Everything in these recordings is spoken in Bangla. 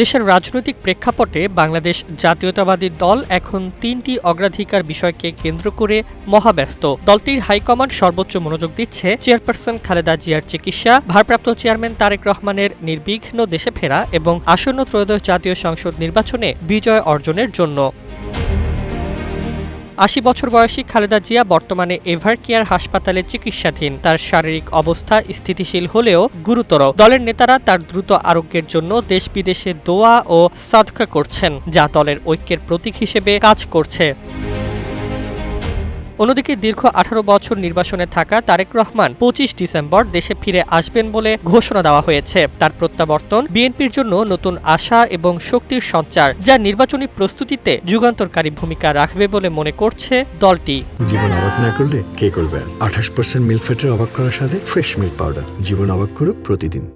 দেশের রাজনৈতিক প্রেক্ষাপটে বাংলাদেশ জাতীয়তাবাদী দল এখন তিনটি অগ্রাধিকার বিষয়কে কেন্দ্র করে মহাব্যস্ত। দলটির হাইকমান্ড সর্বোচ্চ মনোযোগ দিচ্ছে চেয়ারপারসন খালেদা জিয়ার চিকিৎসা, ভারপ্রাপ্ত চেয়ারম্যান তারেক রহমানের নির্বিঘ্ন দেশে ফেরা এবং আসন্ন ত্রয়োদশ জাতীয় সংসদ নির্বাচনে বিজয় অর্জনের জন্য। ৮০ বছর বয়সী খালেদা জিয়া বর্তমানে এভারকেয়ার হাসপাতালে চিকিৎসাধীন। তার শারীরিক অবস্থা স্থিতিশীল হলেও গুরুতর। দলের নেতারা তার দ্রুত আরোগ্যের জন্য দেশ বিদেশে দোয়া ও সাদকা করছেন, যা দলের ঐক্যের প্রতীক হিসেবে কাজ করছে। অন্যদিকে দীর্ঘ ১৮ বছর নির্বাসনে থাকা তারেক রহমান ২৫ ডিসেম্বর দেশে ফিরে আসবেন বলে ঘোষণা দেওয়া হয়েছে। তার প্রত্যাবর্তন বিএনপির জন্য নতুন আশা এবং শক্তির সঞ্চার, যা নির্বাচনী প্রস্তুতিতে যুগান্তকারী ভূমিকা রাখবে বলে মনে করছে দলটি। জীবন অবাক না করলে কে করবে? ২৮% মিল্ক ফ্যাটের অবাক করার সাথে ফ্রেশ মিল্ক পাউডার। জীবন অবাক করুক প্রতিদিন।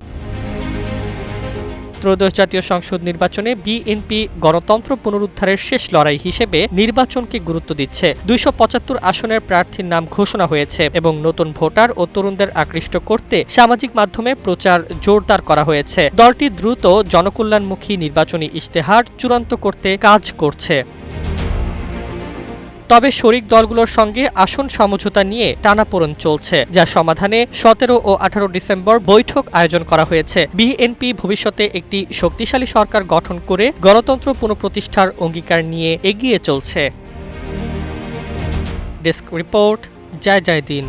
ত্রয়োদশ জাতীয় সংসদ নির্বাচনে বিএনপি গণতন্ত্র পুনরুদ্ধারের শেষ লড়াই হিসেবে নির্বাচনকে গুরুত্ব দিচ্ছে। ২৭৫ আসনের প্রার্থীর নাম ঘোষণা হয়েছে এবং নতুন ভোটার ও তরুণদের আকৃষ্ট করতে সামাজিক মাধ্যমে প্রচার জোরদার করা হয়েছে। দলটি দ্রুত জনকল্যাণমুখী নির্বাচনী ইশতেহার চূড়ান্ত করতে কাজ করছে। তবে শরিক দলগুলোর সঙ্গে আসন সমঝোতা নিয়ে টানাপোড়েন চলছে, যা সমাধানে ১৭ ও ১৮ ডিসেম্বর বৈঠক আয়োজন করা হয়েছে। বিএনপি ভবিষ্যতে একটি শক্তিশালী সরকার গঠন করে গণতন্ত্র পুনঃপ্রতিষ্ঠার অঙ্গীকার নিয়ে এগিয়ে চলছে। ডেস্ক রিপোর্ট, জয় জয় দিন।